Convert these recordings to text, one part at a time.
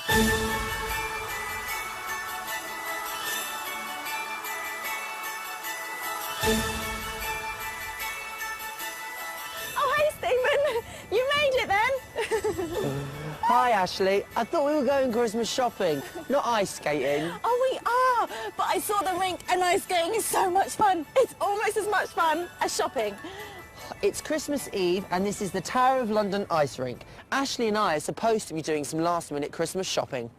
Oh, hey, Stephen. You made it then. Hi, Ashley. I thought we were going Christmas shopping, not ice skating. Oh, we are. But I saw the rink and ice skating is so much fun. It's almost as much fun as shopping. It's Christmas Eve and this is the Tower of London ice rink. Ashley and I are supposed to be doing some last-minute Christmas shopping.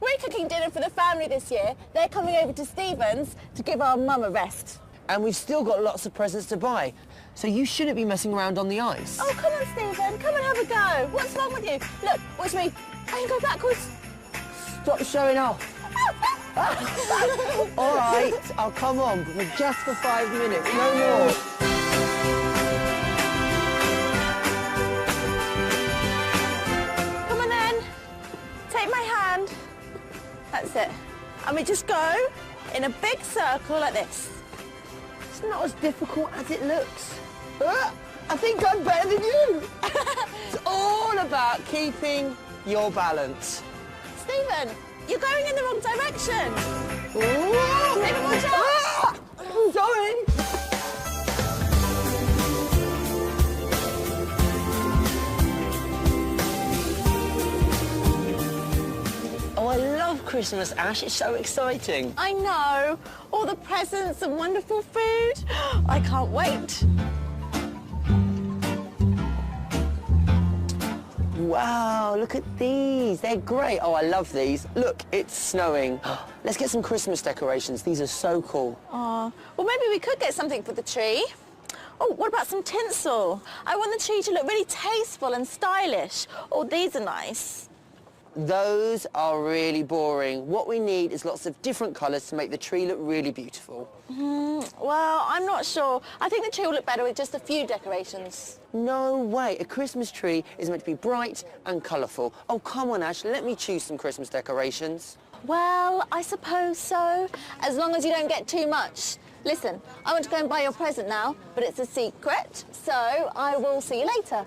We're cooking dinner for the family this year. They're coming over to Stephen's to give our mum a rest. And we've still got lots of presents to buy, so you shouldn't be messing around on the ice. Oh, come on, Stephen. Come and have a go. What's wrong with you? Look, watch me. I can go backwards. Stop showing off. All right, I'll come on, but just for 5 minutes, no more. Come on then. Take my hand. That's it. And we just go in a big circle like this. It's not as difficult as it looks. I think I'm better than you. It's all about keeping your balance. Stephen, you're going in the wrong direction. Whoa. Stephen, watch out. I'm going. Oh, I love Christmas, Ash. It's so exciting. I know. All the presents and wonderful food. I can't wait. Wow, look at these. They're great. Oh, I love these. Look, it's snowing. Let's get some Christmas decorations. These are so cool. Oh, well, maybe we could get something for the tree. Oh, what about some tinsel? I want the tree to look really tasteful and stylish. Oh, these are nice. Those are really boring. What we need is lots of different colours to make the tree look really beautiful. Well, I'm not sure. I think the tree will look better with just a few decorations. No way. A Christmas tree is meant to be bright and colourful. Oh, come on, Ash. Let me choose some Christmas decorations. Well, I suppose so, as long as you don't get too much. Listen, I want to go and buy your present now, but it's a secret, so I will see you later.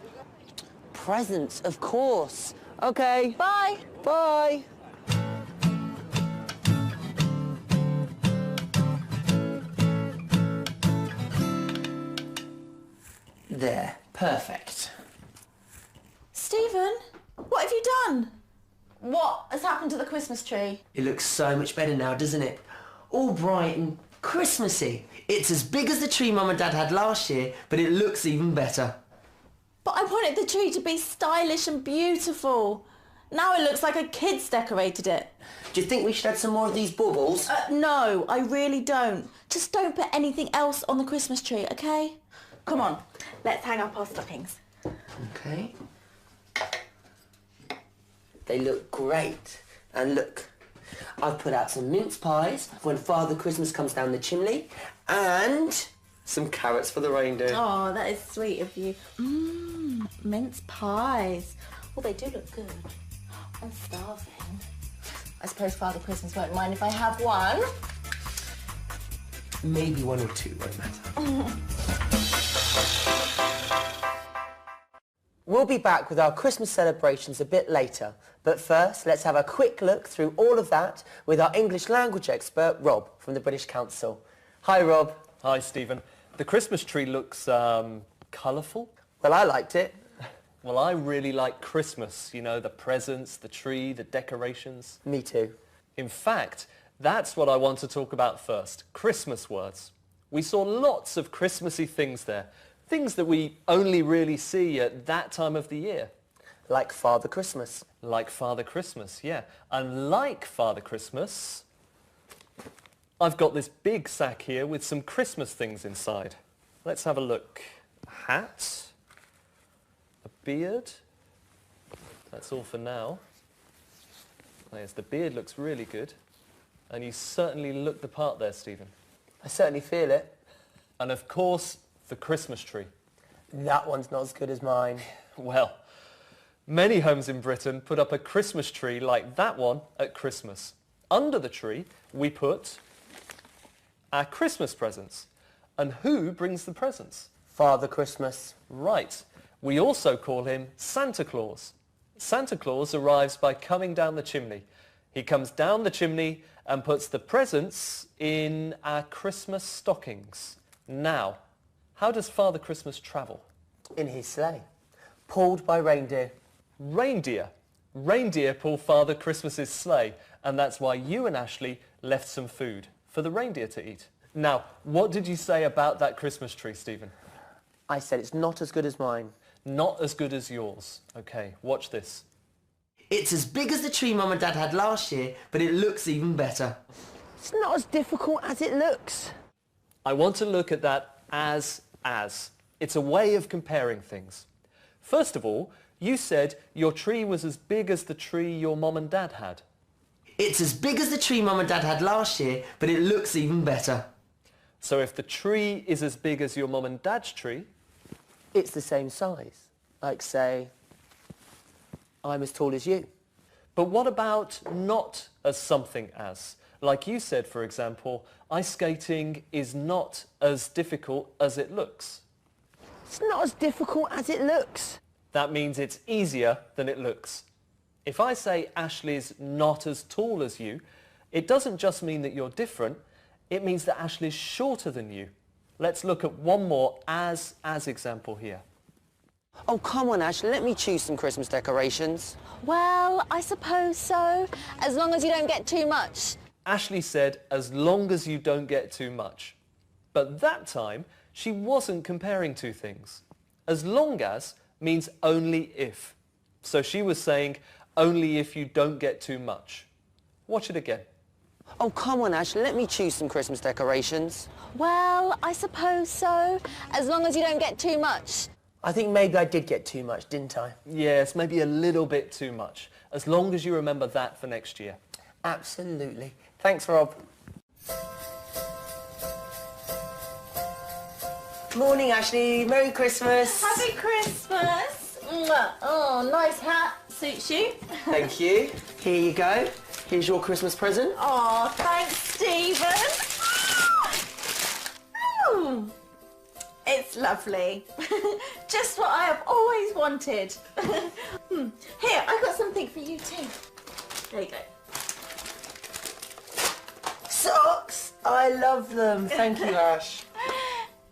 Presents, of course. OK. Bye. Bye. There. Perfect. Stephen, what have you done? What has happened to the Christmas tree? It looks so much better now, doesn't it? All bright and Christmassy. It's as big as the tree Mum and Dad had last year, but it looks even better. But I wanted the tree to be stylish and beautiful. Now it looks like a kid's decorated it. Do you think we should add some more of these baubles? No, I really don't. Just don't put anything else on the Christmas tree, okay? Come on, let's hang up our stockings. Okay. They look great. And look, I've put out some mince pies for when Father Christmas comes down the chimney and some carrots for the reindeer. Oh, that is sweet of you. Mince pies. Oh, they do look good. I'm starving. I suppose Father Christmas won't mind if I have one. Maybe one or two won't matter. We'll be back with our Christmas celebrations a bit later, but first let's have a quick look through all of that with our English language expert, Rob, from the British Council. Hi, Rob. Hi, Stephen. The Christmas tree looks colourful. Well, I liked it. Well, I really like Christmas, you know, the presents, the tree, the decorations. Me too. In fact, that's what I want to talk about first, Christmas words. We saw lots of Christmassy things there, things that we only really see at that time of the year. Like Father Christmas. Like Father Christmas, yeah. And like Father Christmas, I've got this big sack here with some Christmas things inside. Let's have a look. A hat, a beard. That's all for now. There's the beard, looks really good. And you certainly look the part there, Stephen. I certainly feel it. And of course, the Christmas tree. That one's not as good as mine. Well, many homes in Britain put up a Christmas tree like that one at Christmas. Under the tree, we put our Christmas presents. And who brings the presents? Father Christmas. Right. We also call him Santa Claus. Santa Claus arrives by coming down the chimney. He comes down the chimney and puts the presents in our Christmas stockings. Now, how does Father Christmas travel? In his sleigh, pulled by reindeer. Reindeer. Reindeer pull Father Christmas's sleigh, and that's why you and Ashley left some food for the reindeer to eat. Now, what did you say about that Christmas tree, Stephen? I said it's not as good as mine. Not as good as yours. Okay, watch this. It's as big as the tree Mum and Dad had last year, but it looks even better. It's not as difficult as it looks. I want to look at that as. It's a way of comparing things. First of all, you said your tree was as big as the tree your mom and dad had. It's as big as the tree Mum and Dad had last year, but it looks even better. So if the tree is as big as your mom and dad's tree... It's the same size. Like, say, I'm as tall as you. But what about not as something as? Like you said, for example, ice skating is not as difficult as it looks. It's not as difficult as it looks. That means it's easier than it looks. If I say Ashley's not as tall as you, it doesn't just mean that you're different, it means that Ashley's shorter than you. Let's look at one more as example here. Oh, come on, Ashley, let me choose some Christmas decorations. Well, I suppose so, as long as you don't get too much. Ashley said, as long as you don't get too much. But that time, she wasn't comparing two things. As long as means only if. So she was saying, only if you don't get too much. Watch it again. Oh, come on, Ashley, let me choose some Christmas decorations. Well, I suppose so, as long as you don't get too much. I think maybe I did get too much, didn't I? Yes, maybe a little bit too much. As long as you remember that for next year. Absolutely. Thanks, Rob. Morning, Ashley. Merry Christmas. Happy Christmas. Mwah. Oh, nice hat. Suits you. Thank you. Here you go. Here's your Christmas present. Oh, thanks, Stephen. Oh, it's lovely. Just what I have always wanted. Here, I've got something for you too. There you go. Socks. I love them. Thank you, Ash.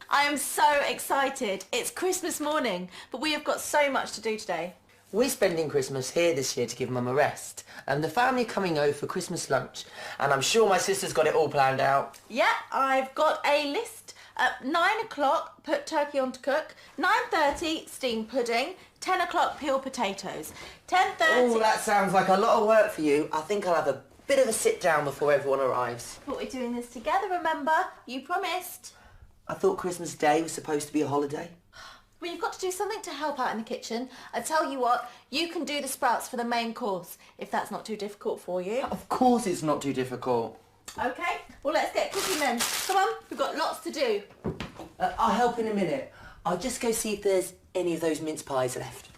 I am so excited. It's Christmas morning, but we have got so much to do today. We're spending Christmas here this year to give Mum a rest. And the family are coming over for Christmas lunch. And I'm sure my sister's got it all planned out. Yeah, I've got a list. At 9 o'clock, put turkey on to cook. 9:30, steam pudding. 10 o'clock, peel potatoes. 10:30... Oh, that sounds like a lot of work for you. I think I'll have a bit of a sit down before everyone arrives. But we're doing this together, remember? You promised. I thought Christmas Day was supposed to be a holiday. Well, you've got to do something to help out in the kitchen. I tell you what, you can do the sprouts for the main course, if that's not too difficult for you. Of course it's not too difficult. Okay, well, let's get cooking then. Come on, we've got lots to do. I'll help in a minute. I'll just go see if there's any of those mince pies left.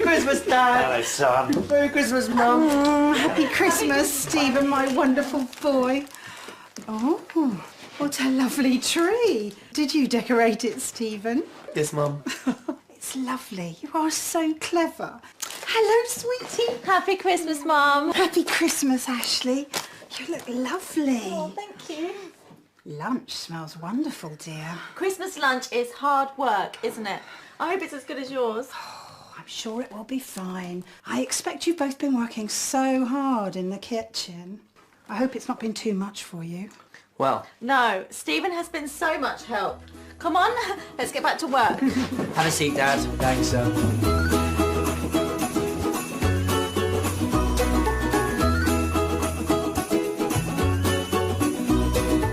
Christmas, Dad. Hello, son. Merry Christmas, Mum. Oh, happy Christmas, Stephen, my wonderful boy. Oh, what a lovely tree. Did you decorate it, Stephen? Yes, Mum. It's lovely. You are so clever. Hello, sweetie. Happy Christmas, Mum. Happy Christmas, Ashley. You look lovely. Oh, thank you. Lunch smells wonderful, dear. Christmas lunch is hard work, isn't it? I hope it's as good as yours. I'm sure it will be fine. I expect you've both been working so hard in the kitchen. I hope it's not been too much for you. Well, No, Stephen has been so much help. Come on, let's get back to work. have a seat, Dad. Thanks, sir.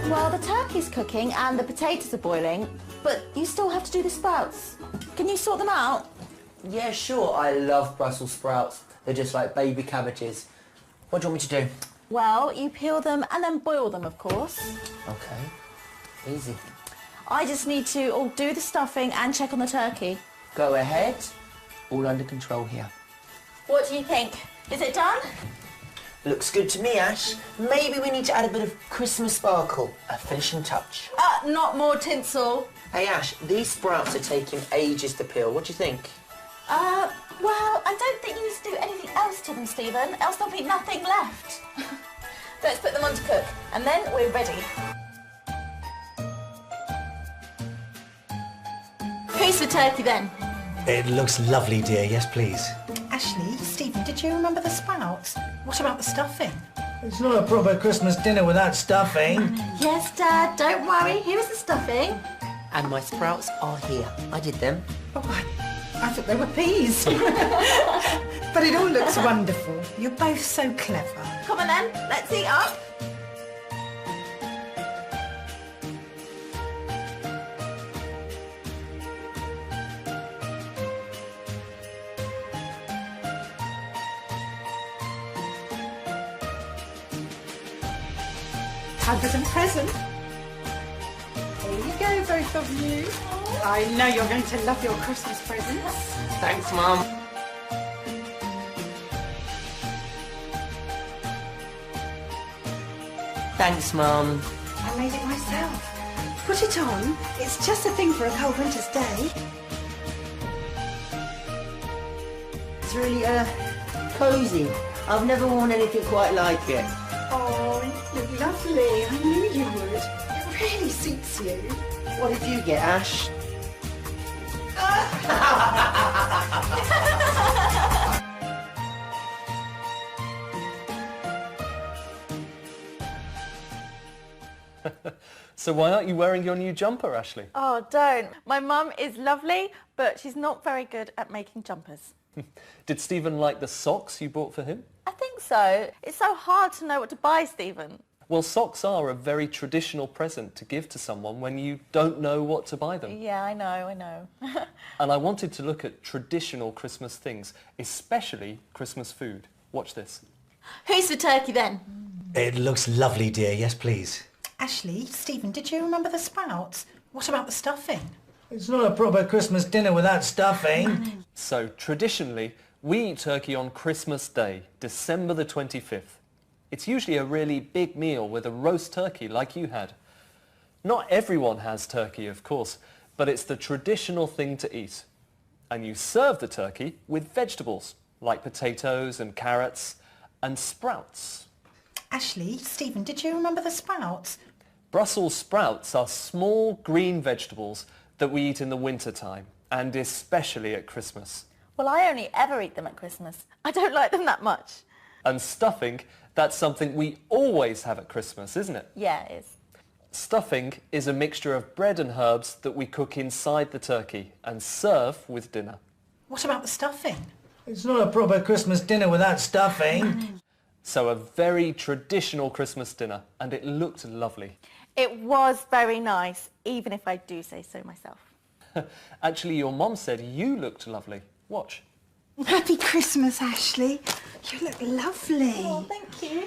Well, the turkey's cooking and the potatoes are boiling, but you still have to do the sprouts. Can you sort them out? Yeah, sure. I love Brussels sprouts. They're just like baby cabbages. What do you want me to do? Well, you peel them and then boil them, of course. Okay. Easy. I just need to do the stuffing and check on the turkey. Go ahead. All under control here. What do you think? Is it done? Looks good to me, Ash. Maybe we need to add a bit of Christmas sparkle, a finishing touch. Not more tinsel. Hey, Ash, these sprouts are taking ages to peel. What do you think? Well, I don't think you need to do anything else to them, Stephen, else there'll be nothing left. Let's put them on to cook, and then we're ready. Who's the turkey then? It looks lovely, dear. Yes, please. Ashley, Stephen, did you remember the sprouts? What about the stuffing? It's not a proper Christmas dinner without stuffing. Yes, Dad, don't worry. Here is the stuffing. And my sprouts are here. I did them. Oh, I thought they were peas. But it all looks wonderful. You're both so clever. Come on then, let's eat up. Time for some present. Here you go, both of you. I know you're going to love your Christmas presents. Thanks, Mum. Thanks, Mum. I made it myself. Put it on. It's just a thing for a cold winter's day. It's really, cosy. I've never worn anything quite like it. Oh, you look lovely. I knew you would. It really suits you. What did you get, Ash? So why aren't you wearing your new jumper, Ashley? Oh, don't. My mum is lovely, but she's not very good at making jumpers. Did Stephen like the socks you bought for him? I think so. It's so hard to know what to buy, Stephen. Well, socks are a very traditional present to give to someone when you don't know what to buy them. Yeah, I know. And I wanted to look at traditional Christmas things, especially Christmas food. Watch this. Who's the turkey then? It looks lovely, dear. Yes, please. Ashley, Stephen, did you remember the sprouts? What about the stuffing? It's not a proper Christmas dinner without stuffing. So, traditionally, we eat turkey on Christmas Day, December the 25th. It's usually a really big meal with a roast turkey like you had. Not everyone has turkey, of course, but it's the traditional thing to eat. And you serve the turkey with vegetables, like potatoes and carrots and sprouts. Ashley, Stephen, did you remember the sprouts? Brussels sprouts are small green vegetables that we eat in the winter time, and especially at Christmas. Well, I only ever eat them at Christmas. I don't like them that much. And stuffing, that's something we always have at Christmas, isn't it? Yeah, it is. Stuffing is a mixture of bread and herbs that we cook inside the turkey and serve with dinner. What about the stuffing? It's not a proper Christmas dinner without stuffing. So a very traditional Christmas dinner, and it looked lovely. It was very nice, even if I do say so myself. Actually, your mom said you looked lovely. Watch. Happy Christmas, Ashley. You look lovely. Oh, thank you.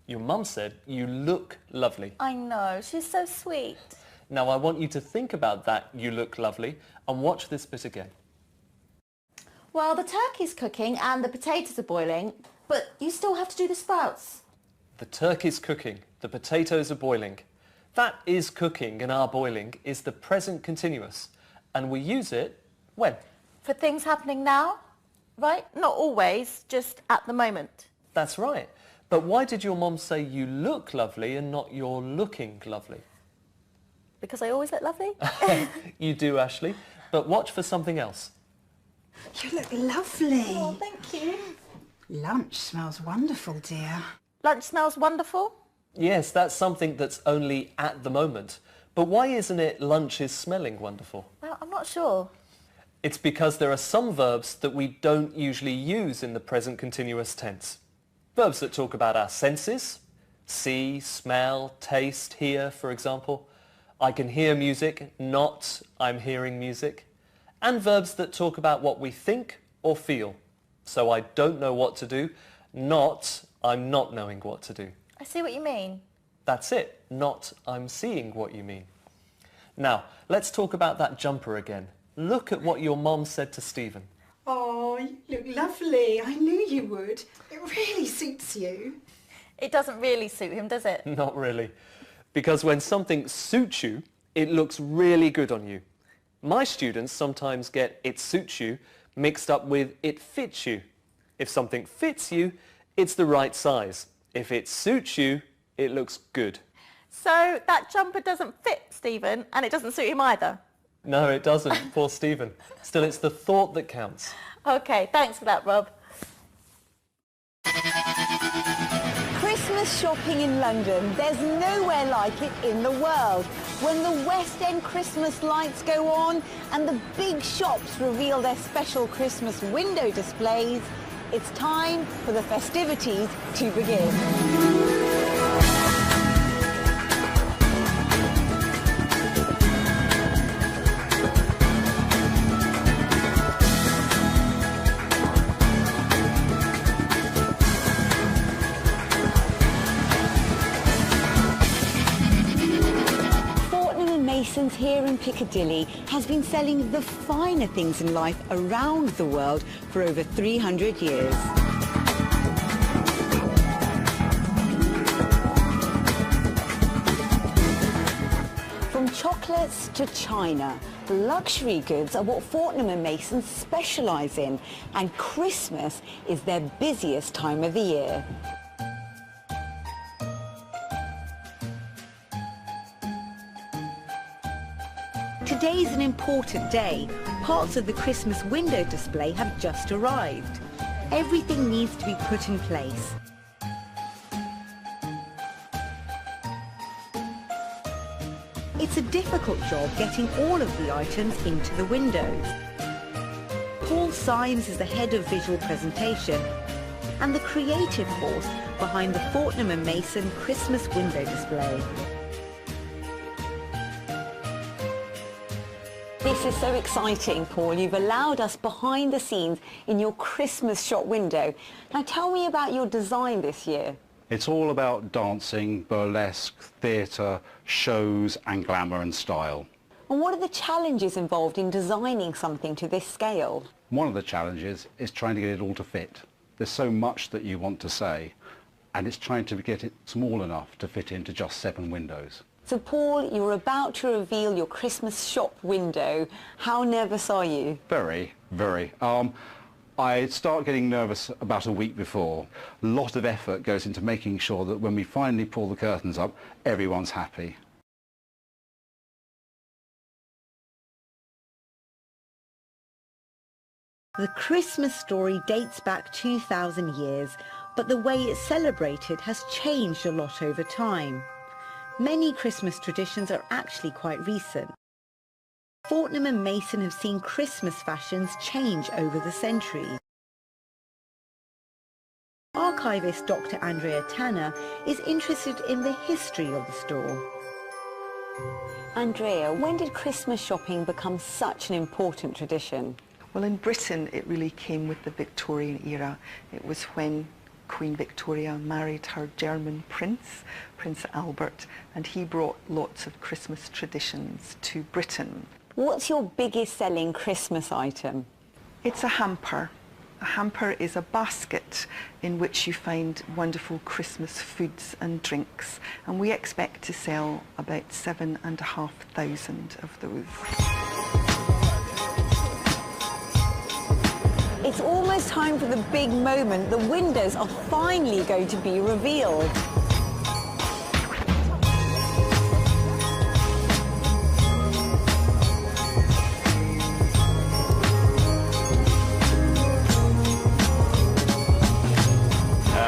Your mum said you look lovely. I know, she's so sweet. Now I want you to think about that, you look lovely, and watch this bit again. Well, the turkey's cooking and the potatoes are boiling, but you still have to do the sprouts. The turkey's cooking, the potatoes are boiling. That is cooking and our boiling is the present continuous, and we use it when? For things happening now, right? Not always, just at the moment. That's right. But why did your mom say you look lovely and not you're looking lovely? Because I always look lovely. You do, Ashley, but watch for something else. You look lovely. Oh, thank you. Lunch smells wonderful, dear. Lunch smells wonderful. Yes, that's something that's only at the moment. But why isn't it lunch is smelling wonderful? Well, I'm not sure. It's because there are some verbs that we don't usually use in the present continuous tense. Verbs that talk about our senses, see, smell, taste, hear, for example. I can hear music, not I'm hearing music. And verbs that talk about what we think or feel. So I don't know what to do, not I'm not knowing what to do. I see what you mean. That's it, not I'm seeing what you mean. Now, let's talk about that jumper again. Look at what your mom said to Stephen. Oh, you look lovely. I knew you would. It really suits you. It doesn't really suit him, does it? Not really. Because when something suits you, it looks really good on you. My students sometimes get "it suits you" mixed up with "it fits you." If something fits you, it's the right size. If it suits you, it looks good. So that jumper doesn't fit Stephen, and it doesn't suit him either? No, it doesn't. Poor Stephen. Still, it's the thought that counts. OK, thanks for that, Rob. Christmas shopping in London, there's nowhere like it in the world. When the West End Christmas lights go on and the big shops reveal their special Christmas window displays, it's time for the festivities to begin. Masons here in Piccadilly has been selling the finer things in life around the world for over 300 years. From chocolates to china, luxury goods are what Fortnum & Masons specialise in, and Christmas is their busiest time of the year. Today's an important day. Parts of the Christmas window display have just arrived. Everything needs to be put in place. It's a difficult job getting all of the items into the windows. Paul Symes is the head of visual presentation and the creative force behind the Fortnum & Mason Christmas window display. This is so exciting, Paul. You've allowed us behind the scenes in your Christmas shop window. Now tell me about your design this year. It's all about dancing, burlesque, theatre, shows and glamour and style. And what are the challenges involved in designing something to this scale? One of the challenges is trying to get it all to fit. There's so much that you want to say, and it's trying to get it small enough to fit into just 7 windows. So, Paul, you're about to reveal your Christmas shop window. How nervous are you? Very, very. I start getting nervous about a week before. A lot of effort goes into making sure that when we finally pull the curtains up, everyone's happy. The Christmas story dates back 2,000 years, but the way it's celebrated has changed a lot over time. Many Christmas traditions are actually quite recent. Fortnum & Mason have seen Christmas fashions change over the centuries. Archivist Dr. Andrea Tanner is interested in the history of the store. Andrea, when did Christmas shopping become such an important tradition? Well, in Britain it really came with the Victorian era. It was when Queen Victoria married her German prince, Prince Albert, and he brought lots of Christmas traditions to Britain. What's your biggest selling Christmas item? It's a hamper. A hamper is a basket in which you find wonderful Christmas foods and drinks, and we expect to sell about 7,500 of those. It's almost time for the big moment. The windows are finally going to be revealed.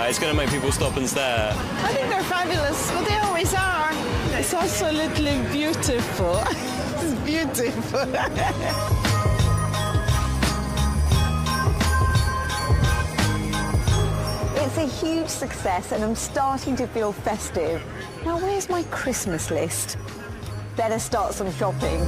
It's going to make people stop and stare. I think they're fabulous, but they always are. It's also a little beautiful. It's beautiful. It's a huge success and I'm starting to feel festive. Now where's my Christmas list? Better start some shopping.